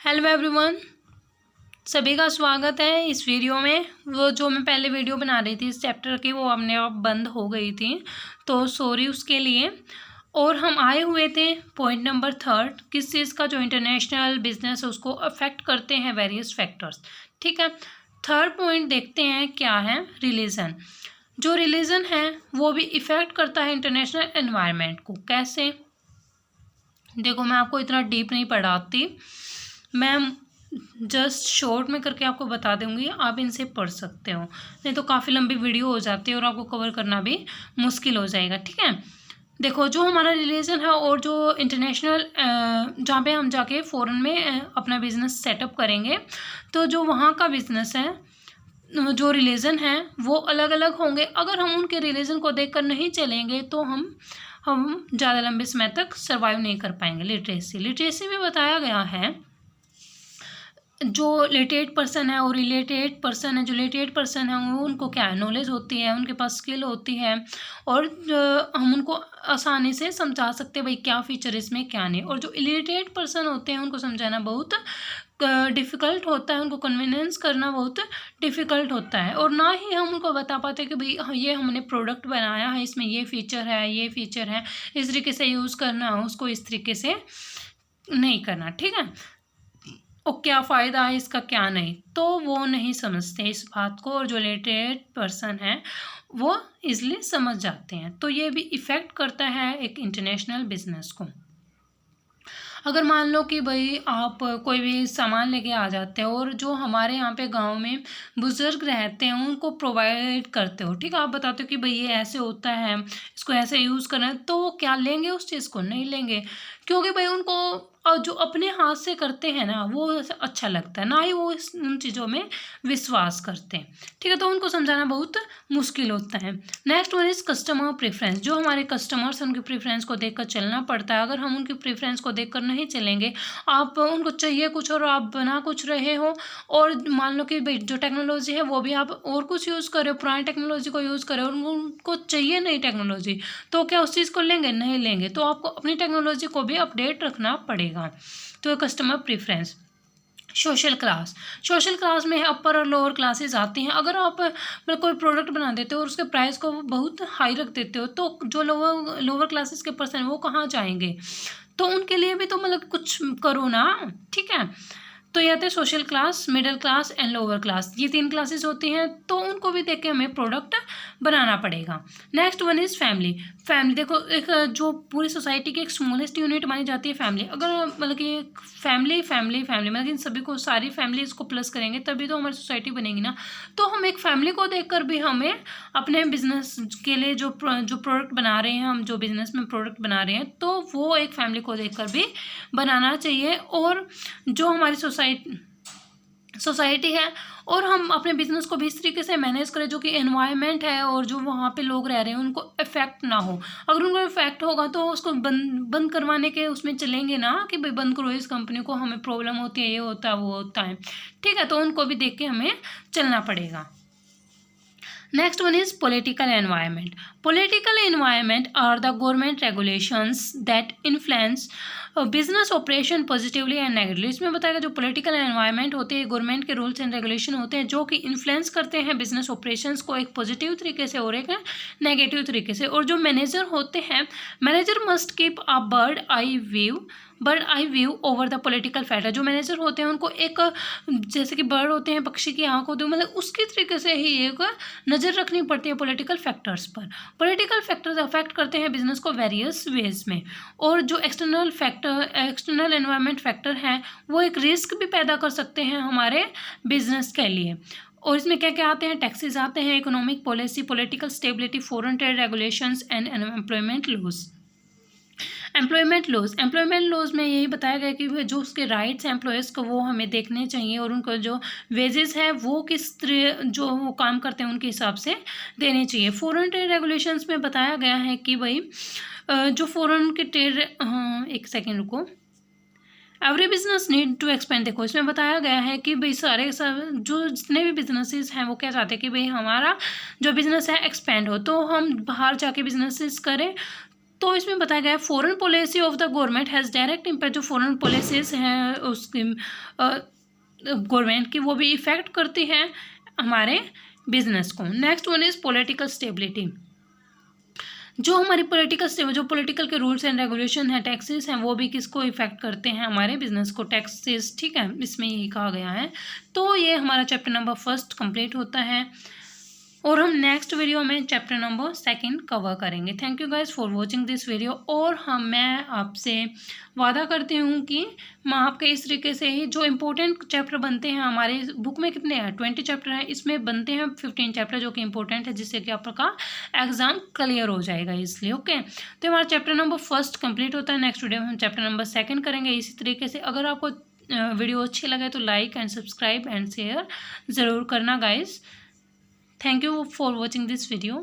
Hello everyone, सभी का स्वागत है इस वीडियो में। वो जो मैं पहले वीडियो बना रही थी इस चैप्टर की, वो अपने आप बंद हो गई थी, तो सॉरी उसके लिए। और हम आए हुए थे पॉइंट नंबर 3, किस चीज़ का जो इंटरनेशनल बिजनेस है उसको अफेक्ट करते हैं वेरियस फैक्टर्स। ठीक है, थर्ड पॉइंट देखते हैं क्या है। रिलीजन। जो रिलीजन है वो भी इफ़ेक्ट करता है इंटरनेशनल एनवायरनमेंट को। कैसे? देखो, मैं आपको इतना डीप नहीं पढ़ाती, मैं जस्ट शॉर्ट में करके आपको बता दूंगी, आप इनसे पढ़ सकते हो, नहीं तो काफ़ी लंबी वीडियो हो जाती है और आपको कवर करना भी मुश्किल हो जाएगा। ठीक है, देखो, जो हमारा रिलीजन है और जो इंटरनेशनल जहाँ पे हम जाके फ़ॉरेन में अपना बिजनेस सेटअप करेंगे, तो जो वहाँ का बिजनेस है, जो रिलीजन है वो अलग अलग होंगे। अगर हम उनके रिलीजन को देखकर नहीं चलेंगे तो हम ज़्यादा लंबे समय तक सर्वाइव नहीं कर पाएंगे। लिटरेसी में बताया गया है, जो लिटरेट पर्सन है और रिलेटेड पर्सन है, जो लिटरेट पर्सन है वो उनको क्या है, नॉलेज होती है, उनके पास स्किल होती है और हम उनको आसानी से समझा सकते हैं भाई क्या फीचर इसमें क्या नहीं। और जो इलिटरेट पर्सन होते हैं उनको समझाना बहुत डिफ़िकल्ट होता है, उनको कन्वीनियंस करना बहुत डिफ़िकल्ट होता है, और ना ही हम उनको बता पाते कि भाई ये हमने प्रोडक्ट बनाया है, इसमें ये फ़ीचर है, ये फ़ीचर है, इस तरीके से यूज़ करना है, उसको इस तरीके से नहीं करना। ठीक है, और क्या फ़ायदा है इसका क्या नहीं, तो वो नहीं समझते इस बात को, और जो लिटरेट पर्सन है वो इजली समझ जाते हैं। तो ये भी इफ़ेक्ट करता है एक इंटरनेशनल बिजनेस को। अगर मान लो कि भाई आप कोई भी सामान लेके आ जाते हो और जो हमारे यहाँ पे गांव में बुज़ुर्ग रहते हैं उनको प्रोवाइड करते हो, ठीक है, आप बताते हो कि भाई ये ऐसे होता है, इसको ऐसे यूज़ करना है, तो वो क्या लेंगे, उस चीज़ को नहीं लेंगे, क्योंकि भाई उनको जो अपने हाथ से करते हैं ना वो अच्छा लगता है, ना ही वो उन चीज़ों में विश्वास करते हैं। ठीक है, तो उनको समझाना बहुत मुश्किल होता है। Next one is customer preference. जो हमारे कस्टमर्स हैं उनकी प्रेफरेंस को देखकर चलना पड़ता है। अगर हम उनकी प्रेफरेंस को देखकर नहीं चलेंगे, आप उनको चाहिए कुछ और आप बना कुछ रहे हो, और मान लो कि भाई जो टेक्नोलॉजी है वो भी आप और कुछ यूज़ कर रहे हो, पुरानी टेक्नोलॉजी को यूज़ कर रहे हो, उनको चाहिए नई टेक्नोलॉजी, तो क्या उस चीज़ को लेंगे? नहीं लेंगे। तो आपको अपनी टेक्नोलॉजी को भी अपडेट रखना पड़ेगा। तो कस्टमर प्रेफरेंस। सोशल क्लास में अपर और लोअर क्लासेस आती हैं। अगर आप कोई प्रोडक्ट बना देते हो और उसके प्राइस को बहुत हाई रख देते हो, तो जो लोअर क्लासेस के पर्सन हैं वो कहाँ जाएंगे? तो उनके लिए भी तो मतलब कुछ करो ना। ठीक है, तो ये आते हैं social class, middle class and lower class, ये 3 क्लासेस होती हैं, तो उनको भी देख के हमें प्रोडक्ट बनाना पड़ेगा। Next one is family. देखो, एक जो पूरी सोसाइटी की एक स्मॉलेस्ट यूनिट मानी जाती है फैमिली। अगर मतलब कि फैमिली मतलब इन सभी को, सारी फैमिलीज को प्लस करेंगे तभी तो हमारी सोसाइटी बनेगी ना। तो हम एक फैमिली को देखकर भी हमें अपने बिजनेस के लिए जो प्रोडक्ट बना रहे हैं, हम जो बिजनेस में प्रोडक्ट बना रहे हैं, तो वो एक फैमिली को देखकर भी बनाना चाहिए। और जो हमारी सोसाइटी है, और हम अपने बिजनेस को भी इस तरीके से मैनेज करें जो कि एनवायरनमेंट है और जो वहाँ पे लोग रह रहे हैं उनको इफेक्ट ना हो। अगर उनको इफेक्ट होगा तो उसको बंद करवाने के उसमें चलेंगे ना कि भाई बंद करो इस कंपनी को, हमें प्रॉब्लम होती है, ये होता है, वो होता है। ठीक है, तो उनको भी देख के हमें चलना पड़ेगा। Next one is political environment. Political environment are the government regulations that influence business operation positively and negatively. इसमें बताएगा जो political environment होते हैं, गवर्नमेंट के रूल्स एंड रेगुलेशन होते हैं जो कि इन्फ्लुएंस करते हैं बिजनेस ऑपरेशंस को एक पॉजिटिव तरीके से और एक नेगेटिव तरीके से। और जो मैनेजर होते हैं, manager must keep a bird eye view over the political factor. जो मैनेजर होते हैं उनको एक, जैसे कि बर्ड होते हैं, पक्षी की आंख होती है, मतलब उसकी तरीके से ही एक नज़र रखनी पड़ती है पॉलिटिकल फैक्टर्स पर। पॉलिटिकल फैक्टर्स अफेक्ट करते हैं बिजनेस को वेरियस वेज में। और जो एक्सटर्नल एनवायरनमेंट फैक्टर हैं वो एक रिस्क भी पैदा कर सकते हैं हमारे बिजनेस के लिए। और इसमें क्या क्या आते हैं? टैक्सेस आते हैं, economic policy, political stability, foreign trade regulations and employment laws. Employment laws में यही बताया गया कि जो उसके राइट्स हैं एम्प्लॉयज़ को वो हमें देखने चाहिए, और उनको जो वेजेस है वो किस तरह जो वो काम करते हैं उनके हिसाब से देने चाहिए। फॉरेन ट्रेड रेगुलेशंस में बताया गया है कि भाई जो फॉरेन के ट्रेड, एक सेकेंड रुको, every business need to expand. देखो, इसमें बताया गया है कि भाई सारे जो जितने भी बिजनेसेस हैं वो क्या चाहते हैं कि भाई हमारा जो बिज़नेस है एक्सपेंड हो, तो हम बाहर जाके बिजनेसेस करें, तो इसमें बताया गया है foreign policy of the government has direct impact. जो फॉरेन पॉलिसीज़ हैं उसकी गवर्नमेंट की वो भी इफ़ेक्ट करती है हमारे बिजनेस को। Next one is political stability. जो हमारी जो पॉलिटिकल के रूल्स एंड रेगुलेशन है, टैक्सेस हैं, वो भी किसको इफेक्ट करते हैं, हमारे बिजनेस को। टैक्सेस, ठीक है, इसमें यही कहा गया है। तो ये हमारा चैप्टर नंबर 1 कंप्लीट होता है और हम नेक्स्ट वीडियो में चैप्टर नंबर 2 कवर करेंगे। Thank you guys for watching this video. और मैं आपसे वादा करती हूँ कि मैं आपके इस तरीके से ही जो इम्पोर्टेंट चैप्टर बनते हैं, हमारे बुक में कितने हैं 20 चैप्टर हैं, इसमें बनते हैं 15 चैप्टर जो कि इंपॉर्टेंट है, जिससे कि आपका एग्जाम क्लियर हो जाएगा इसलिए। ओके, तो हमारा चैप्टर नंबर 1 कंप्लीट होता है। नेक्स्ट वीडियो में हम चैप्टर नंबर 2 करेंगे इसी तरीके से। अगर आपको वीडियो अच्छी लगे तो like and subscribe and share ज़रूर करना guys. Thank you for watching this video.